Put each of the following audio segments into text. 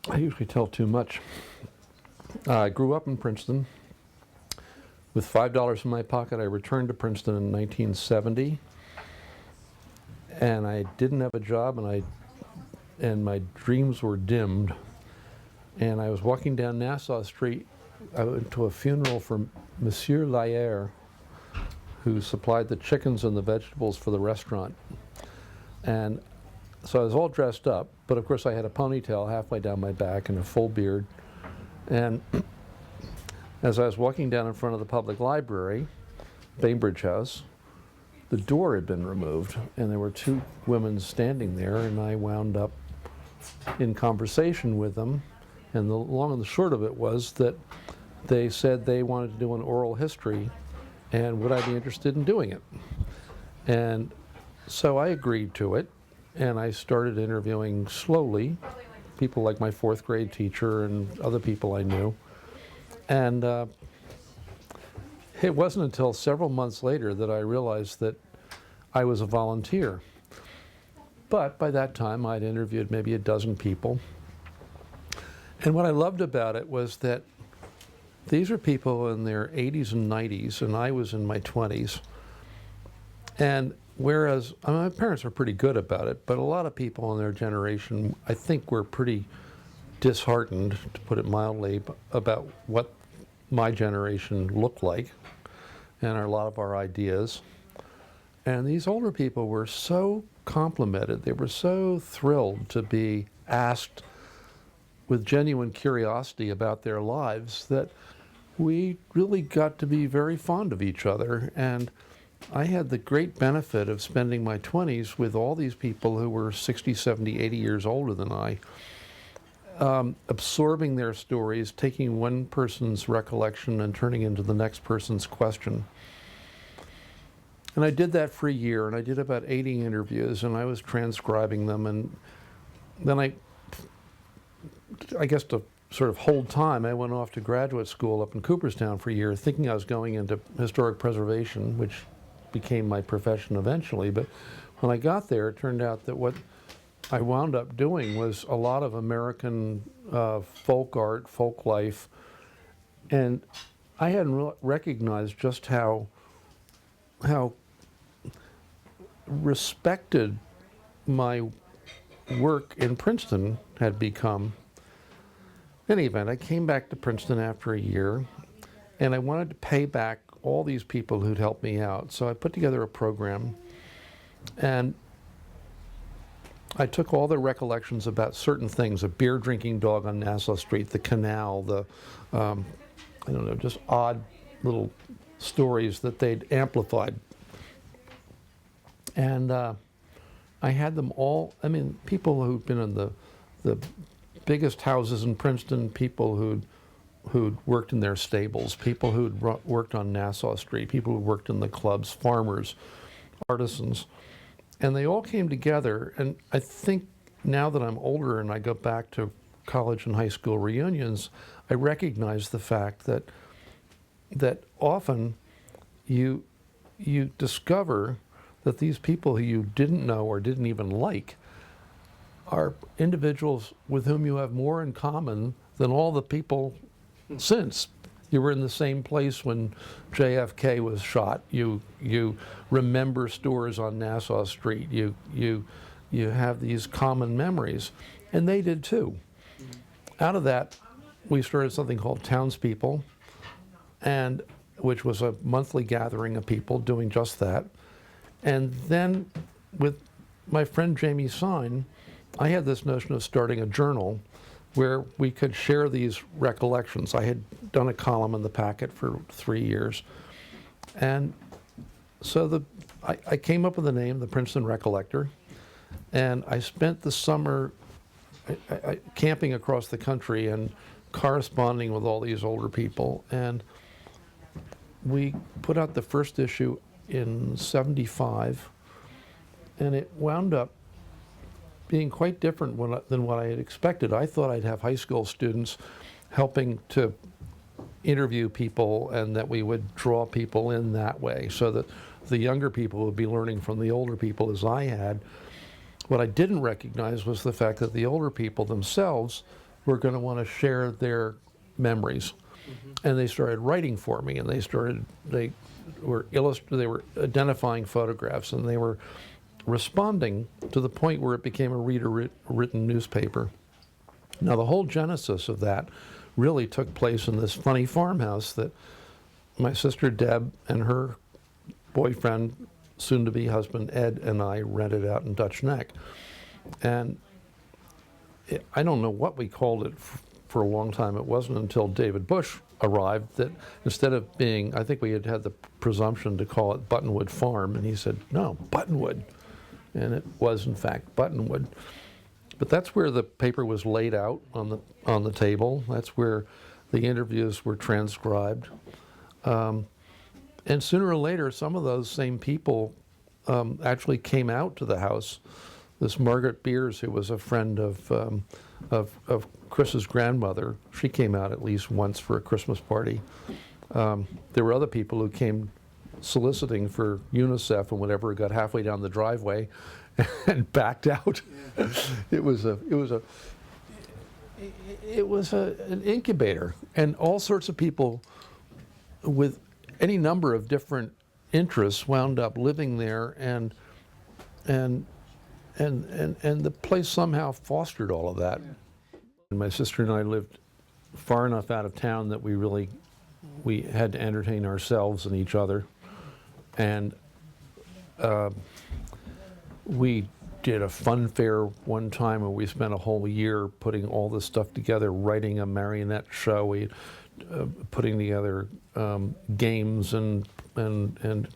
I usually tell too much. I grew up in Princeton. With $5 in my pocket, I returned to Princeton in 1970, and I didn't have a job, and my dreams were dimmed. And I was walking down Nassau Street. I went to a funeral for Monsieur Layer, who supplied the chickens and the vegetables for the restaurant. And so I was all dressed up, but of course I had a ponytail halfway down my back and a full beard. And as I was walking down in front of the public library, Bainbridge House, the door had been removed, and there were two women standing there, and I wound up in conversation with them. And the long and the short of it was that they said they wanted to do an oral history, and would I be interested in doing it? And so I agreed to it, and I started interviewing slowly, people like my fourth grade teacher and other people I knew. And it wasn't until several months later that I realized that I was a volunteer. But by that time, I'd interviewed maybe a dozen people. And what I loved about it was that these are people in their 80s and 90s, and I was in my 20s. And whereas my parents were pretty good about it, but a lot of people in their generation, I think, were pretty disheartened, to put it mildly, about what my generation looked like and a lot of our ideas. And these older people were so complimented, they were so thrilled to be asked with genuine curiosity about their lives that we really got to be very fond of each other. And I had the great benefit of spending my 20s with all these people who were 60, 70, 80 years older than I, absorbing their stories, taking one person's recollection and turning into the next person's question. And I did that for a year, and I did about 80 interviews, and I was transcribing them. And then I guess to sort of hold time, I went off to graduate school up in Cooperstown for a year, thinking I was going into historic preservation, which became my profession eventually. But when I got there, it turned out that what I wound up doing was a lot of American folk art, folk life, and I hadn't recognized just how respected my work in Princeton had become. In any event, I came back to Princeton after a year, and I wanted to pay back all these people who'd helped me out. So I put together a program, and I took all their recollections about certain things: a beer-drinking dog on Nassau Street, the canal, I don't know, just odd little stories that they'd amplified. And I had them all, I mean, people who'd been in the biggest houses in Princeton, people who'd worked in their stables, people who'd worked on Nassau Street, people who worked in the clubs, farmers, artisans. And they all came together, and I think now that I'm older and I go back to college and high school reunions, I recognize the fact that often you discover that these people who you didn't know or didn't even like are individuals with whom you have more in common than all the people since. You were in the same place when JFK was shot. You remember stores on Nassau Street. You have these common memories, and they did too. Out of that, we started something called Townspeople, and which was a monthly gathering of people doing just that. And then with my friend Jamie Sine, I had this notion of starting a journal where we could share these recollections. I had done a column in the packet for 3 years. And so I came up with the name, the Princeton Recollector, and I spent the summer camping across the country and corresponding with all these older people. And we put out the first issue in '75, and it wound up being quite different than what I had expected. I thought I'd have high school students helping to interview people, and that we would draw people in that way, so that the younger people would be learning from the older people as I had. What I didn't recognize was the fact that the older people themselves were going to want to share their memories. And they started writing for me, and they were identifying photographs, and they were responding to the point where it became a reader-written newspaper. Now, the whole genesis of that really took place in this funny farmhouse that my sister Deb and her boyfriend, soon-to-be husband Ed, and I rented out in Dutch Neck. And I don't know what we called it for a long time. It wasn't until David Bush arrived that instead of being, I think we had the presumption to call it Buttonwood Farm, and he said, no, Buttonwood. And it was, in fact, Buttonwood. But that's where the paper was laid out on the table. That's where the interviews were transcribed. And sooner or later, some of those same people actually came out to the house. This Margaret Beers, who was a friend of Chris's grandmother, she came out at least once for a Christmas party. There were other people who came soliciting for UNICEF and whatever, got halfway down the driveway and backed out. Yeah. It was an incubator, and all sorts of people with any number of different interests wound up living there, and the place somehow fostered all of that. Yeah. And my sister and I lived far enough out of town that we had to entertain ourselves and each other, and we did a fun fair one time where we spent a whole year putting all this stuff together, writing a marionette show, putting together games and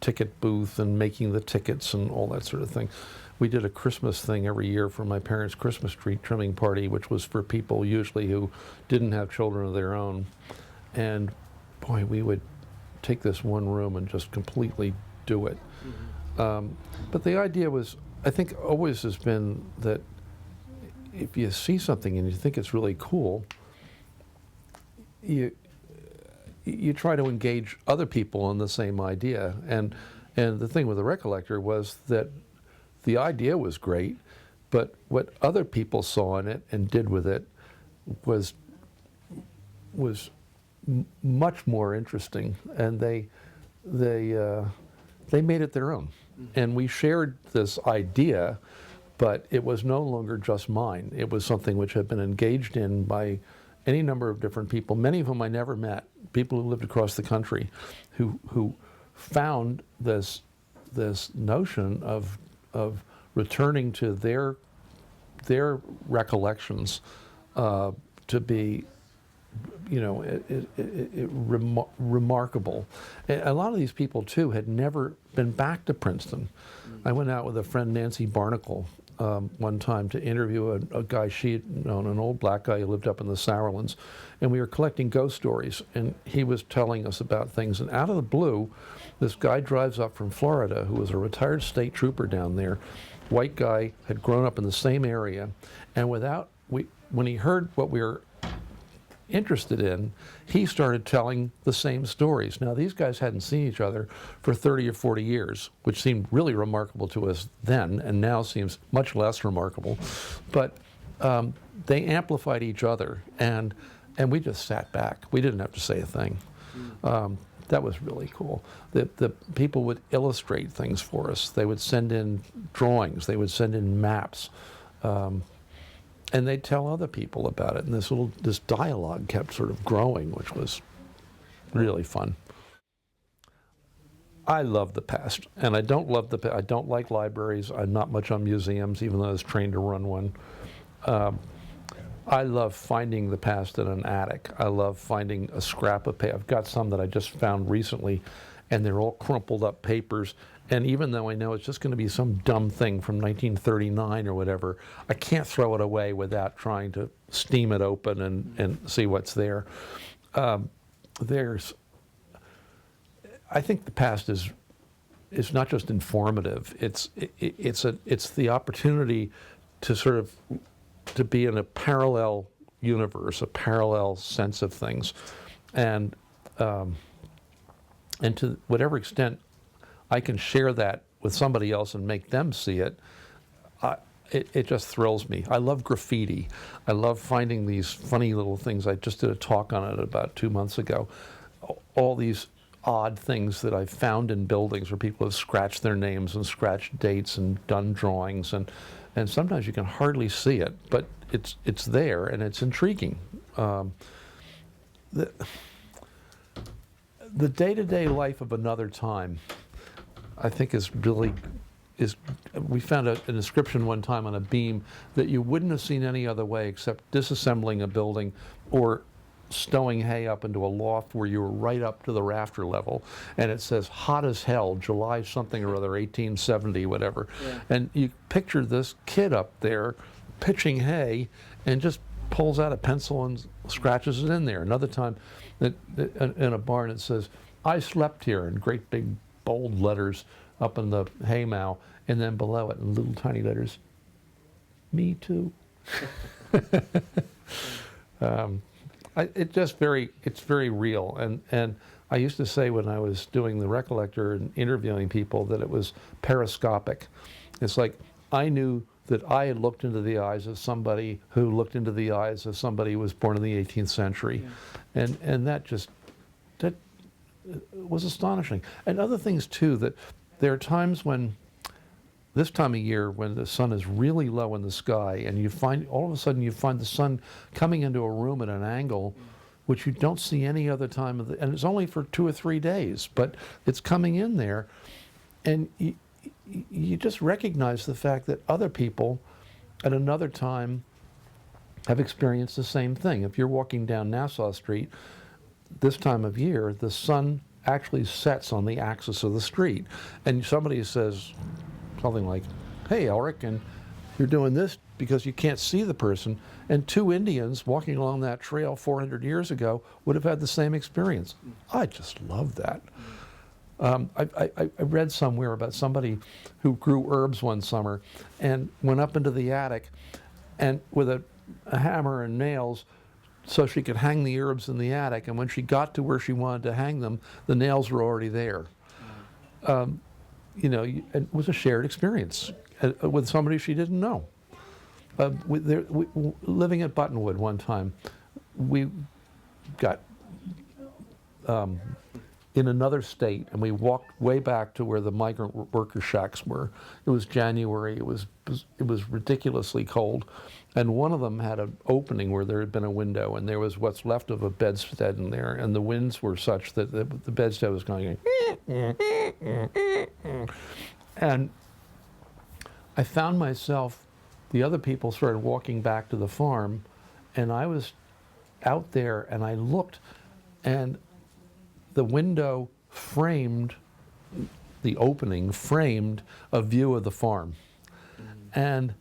ticket booth and making the tickets and all that sort of thing. We did a Christmas thing every year for my parents' Christmas tree trimming party, which was for people usually who didn't have children of their own. And boy, we would take this one room and just completely do it. Mm-hmm. But the idea was, I think, always has been that if you see something and you think it's really cool, you try to engage other people in the same idea. And the thing with the Recollector was that the idea was great, but what other people saw in it and did with it was much more interesting, and they made it their own. Mm-hmm. And we shared this idea, but it was no longer just mine. It was something which had been engaged in by any number of different people, many of whom I never met, people who lived across the country, who found this notion of returning to their recollections to be, remarkable. A lot of these people too had never been back to Princeton. I went out with a friend, Nancy Barnacle, one time to interview a guy she had known, an old black guy who lived up in the Sourlands, and we were collecting ghost stories, and he was telling us about things, and out of the blue, this guy drives up from Florida, who was a retired state trooper down there, white guy, had grown up in the same area, and when he heard what we were interested in, he started telling the same stories. Now, these guys hadn't seen each other for 30 or 40 years, which seemed really remarkable to us then, and now seems much less remarkable. But they amplified each other, and we just sat back. We didn't have to say a thing. That was really cool. The people would illustrate things for us. They would send in drawings. They would send in maps. And they'd tell other people about it, and this dialogue kept sort of growing, which was really fun. I love the past, and I don't like libraries. I'm not much on museums, even though I was trained to run one. I love finding the past in an attic. I love finding a scrap of paper. I've got some that I just found recently, and they're all crumpled up papers. And even though I know it's just going to be some dumb thing from 1939 or whatever, I can't throw it away without trying to steam it open and see what's there. I think the past is not just informative. It's the opportunity to sort of to be in a parallel universe, a parallel sense of things, and to whatever extent I can share that with somebody else and make them see it, it just thrills me. I love graffiti. I love finding these funny little things. I just did a talk on it about 2 months ago. All these odd things that I've found in buildings where people have scratched their names and scratched dates and done drawings, and sometimes you can hardly see it, but it's there and it's intriguing. The day-to-day life of another time, I think, is really we found an inscription one time on a beam that you wouldn't have seen any other way except disassembling a building or stowing hay up into a loft where you were right up to the rafter level, and it says hot as hell, July something or other, 1870, whatever. Yeah. And you picture this kid up there pitching hay and just pulls out a pencil and scratches it in there. Another time in a barn it says, I slept here, in great big bold letters up in the hay mow, and then below it in little tiny letters, me too. It's very real, and I used to say when I was doing the Recollector and interviewing people that it was periscopic. It's like I knew that I had looked into the eyes of somebody who looked into the eyes of somebody who was born in the 18th century, yeah. and that was astonishing. And other things too, that there are times when, this time of year when the sun is really low in the sky, and you find, all of a sudden you find the sun coming into a room at an angle which you don't see any other time of the, and it's only for 2 or 3 days, but it's coming in there, and you just recognize the fact that other people at another time have experienced the same thing. If you're walking down Nassau Street this time of year, the sun actually sets on the axis of the street, and somebody says something like, hey, Elric, and you're doing this because you can't see the person, and 2 Indians walking along that trail 400 years ago would have had the same experience. I just love that. I read somewhere about somebody who grew herbs one summer and went up into the attic and with a hammer and nails so she could hang the herbs in the attic, and when she got to where she wanted to hang them, the nails were already there. It was a shared experience with somebody she didn't know. Living at Buttonwood one time, we got in another state, and we walked way back to where the migrant worker shacks were. It was January. It was ridiculously cold, and one of them had an opening where there had been a window, and there was what's left of a bedstead in there, and the winds were such that the bedstead was going, and I found myself, the other people started walking back to the farm, and I was out there, and I looked, and the window framed, the opening framed a view of the farm. And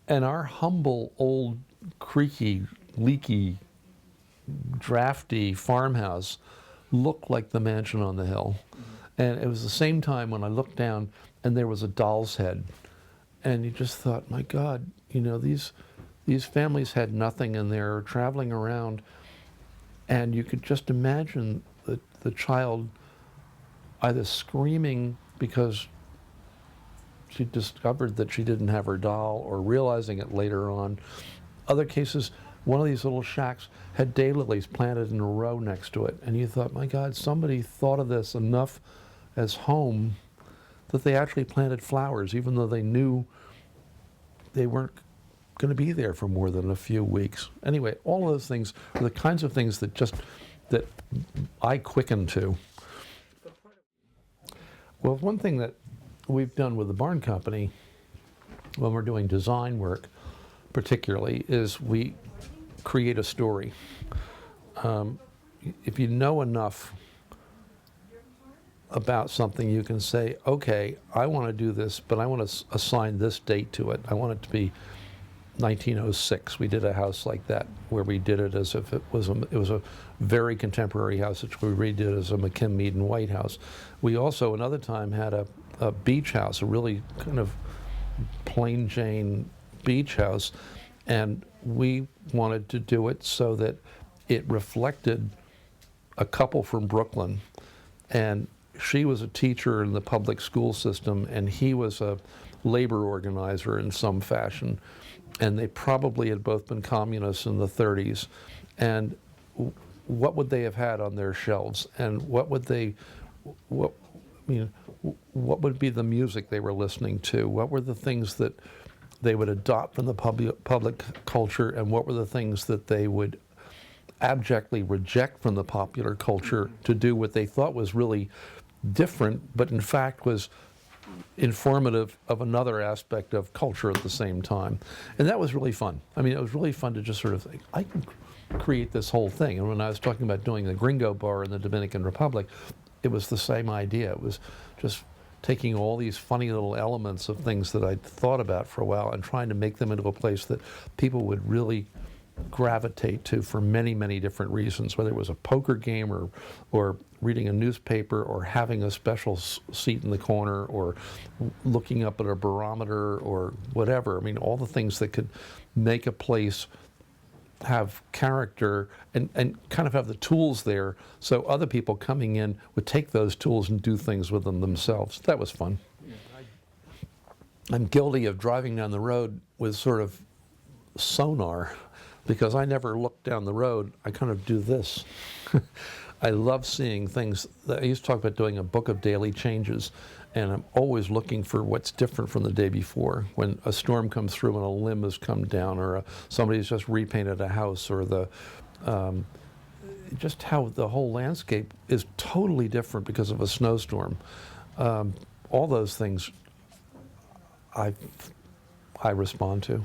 our humble, old, creaky, leaky, drafty farmhouse looked like the mansion on the hill. And it was the same time when I looked down and there was a doll's head. And you just thought, my God, these families had nothing, and they're traveling around, and you could just imagine the child either screaming because she discovered that she didn't have her doll, or realizing it later on. Other cases, one of these little shacks had daylilies planted in a row next to it, and you thought, my God, somebody thought of this enough as home that they actually planted flowers, even though they knew they weren't going to be there for more than a few weeks. Anyway, all of those things are the kinds of things that I quicken to. Well, one thing that we've done with the barn company when we're doing design work particularly is we create a story. If you know enough about something, you can say, okay, I want to do this, but I want to assign this date to it. I want it to be 1906. We did a house like that where we did it as if it was a very contemporary house, which we redid as a McKim Mead and White house. We also another time had a beach house, a really kind of plain Jane beach house, and we wanted to do it so that it reflected a couple from Brooklyn, and she was a teacher in the public school system, and he was a labor organizer in some fashion, and they probably had both been communists in the 30s. And what would they have had on their shelves, and what would be the music they were listening to? What were the things that they would adopt from the public culture, and what were the things that they would abjectly reject from the popular culture to do what they thought was really different, but in fact was informative of another aspect of culture at the same time. And that was really fun. I mean, it was really fun to just sort of think, I can create this whole thing. And when I was talking about doing the Gringo Bar in the Dominican Republic, it was the same idea. It was just taking all these funny little elements of things that I'd thought about for a while and trying to make them into a place that people would really gravitate to for many, many different reasons, whether it was a poker game or reading a newspaper or having a special seat in the corner or looking up at a barometer or whatever. I mean, all the things that could make a place have character and kind of have the tools there so other people coming in would take those tools and do things with them themselves. That was fun. I'm guilty of driving down the road with sort of sonar because I never look down the road. I kind of do this. I love seeing things. I used to talk about doing a book of daily changes, and I'm always looking for what's different from the day before. When a storm comes through and a limb has come down, or somebody's just repainted a house, or just how the whole landscape is totally different because of a snowstorm. All those things I respond to.